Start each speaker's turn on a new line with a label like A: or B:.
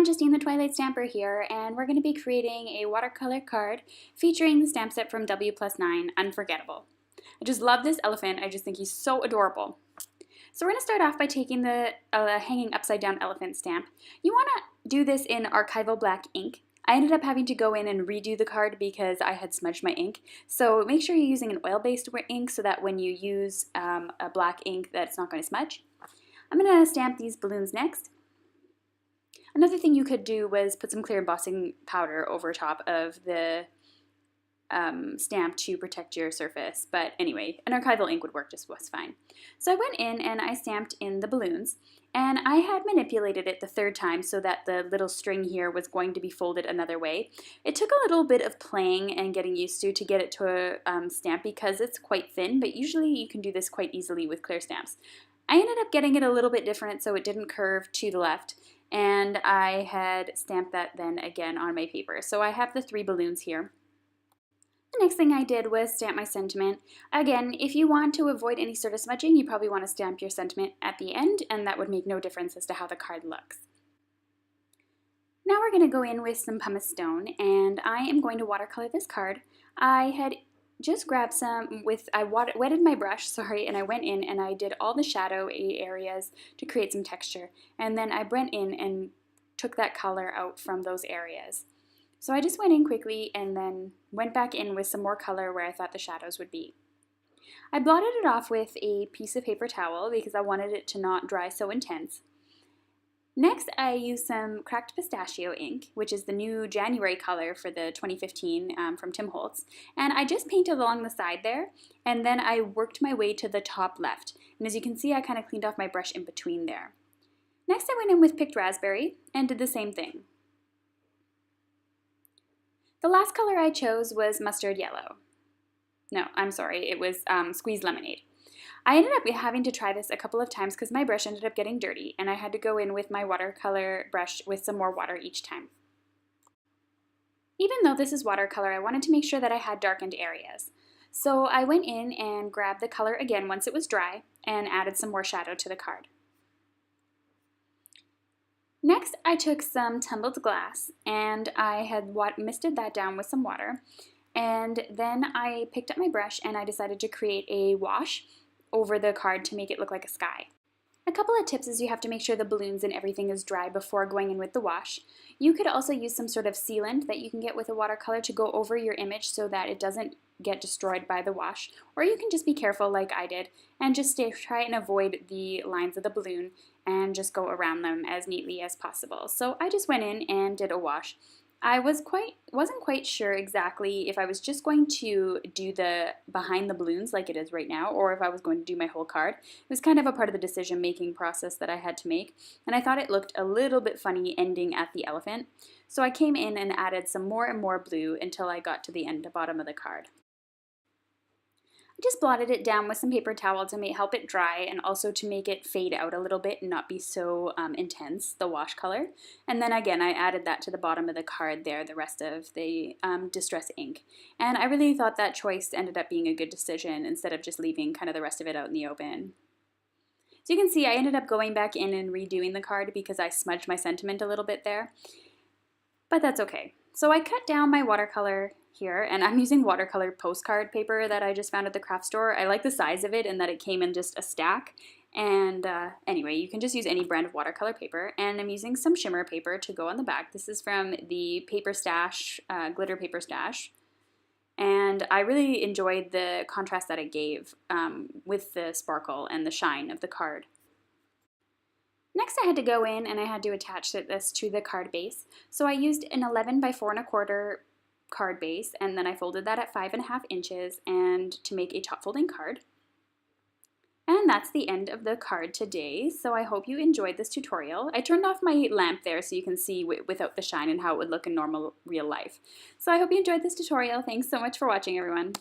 A: everyone, Justine the Twilight Stamper here, and we're going to be creating a watercolor card featuring the stamp set from Wplus9, Unforgettable. I just love this elephant. I just think he's so adorable. So we're going to start off by taking the hanging upside down elephant stamp. You want to do this in archival black ink. I ended up having to go in and redo the card because I had smudged my ink. So make sure you're using an oil-based ink so that when you use a black ink that it's not going to smudge. I'm going to stamp these balloons next. Another thing you could do was put some clear embossing powder over top of the stamp to protect your surface. But anyway, an archival ink would work just fine. So I went in and I stamped in the balloons. And I had manipulated it the third time so that the little string here was going to be folded another way. It took a little bit of playing and getting used to get it to a stamp because it's quite thin, but usually you can do this quite easily with clear stamps. I ended up getting it a little bit different so it didn't curve to the left, and I had stamped that then again on my paper. So I have the 3 balloons here. The next thing I did was stamp my sentiment. Again, if you want to avoid any sort of smudging, you probably want to stamp your sentiment at the end, and that would make no difference as to how the card looks. Now we're going to go in with some pumice stone, and I am going to watercolor this card. I had just grabbed some I wetted my brush, and I went in and I did all the shadow areas to create some texture. And then I went in and took that color out from those areas. So I just went in quickly and then went back in with some more color where I thought the shadows would be. I blotted it off with a piece of paper towel because I wanted it to not dry so intense. Next, I used some cracked pistachio ink, which is the new January color for the 2015 from Tim Holtz, and I just painted along the side there, and then I worked my way to the top left. And as you can see, I kind of cleaned off my brush in between there. Next, I went in with picked raspberry and did the same thing. The last color I chose was mustard yellow. No, I'm sorry, it was squeezed lemonade. I ended up having to try this a couple of times because my brush ended up getting dirty, and I had to go in with my watercolor brush with some more water each time. Even though this is watercolor, I wanted to make sure that I had darkened areas. So I went in and grabbed the color again once it was dry and added some more shadow to the card. Next, I took some tumbled glass and I had misted that down with some water, and then I picked up my brush and I decided to create a wash over the card to make it look like a sky. A couple of tips is you have to make sure the balloons and everything is dry before going in with the wash. You could also use some sort of sealant that you can get with a watercolor to go over your image so that it doesn't get destroyed by the wash, or you can just be careful like I did and just try and avoid the lines of the balloon and just go around them as neatly as possible. So I just went in and did a wash. I wasn't quite sure exactly if I was just going to do the behind the balloons like it is right now, or if I was going to do my whole card. It was kind of a part of the decision-making process that I had to make, and I thought it looked a little bit funny ending at the elephant. So I came in and added some more and more blue until I got to the bottom of the card. I just blotted it down with some paper towel to help it dry and also to make it fade out a little bit and not be so intense, the wash color. And then again, I added that to the bottom of the card there, the rest of the distress ink. And I really thought that choice ended up being a good decision instead of just leaving kind of the rest of it out in the open. So you can see I ended up going back in and redoing the card because I smudged my sentiment a little bit there. But that's okay. So I cut down my watercolor here, and I'm using watercolor postcard paper that I just found at the craft store. I like the size of it and that it came in just a stack. And anyway, you can just use any brand of watercolor paper. And I'm using some shimmer paper to go on the back. This is from the Paper Stash, Glitter Paper Stash. And I really enjoyed the contrast that it gave with the sparkle and the shine of the card. Next, I had to go in and I had to attach this to the card base. So I used an 11 by 4 1/4 card base, and then I folded that at 5.5 inches and to make a top folding card. And that's the end of the card today. So I hope you enjoyed this tutorial. I turned off my lamp there so you can see without the shine and how it would look in normal real life. So I hope you enjoyed this tutorial. Thanks so much for watching, everyone.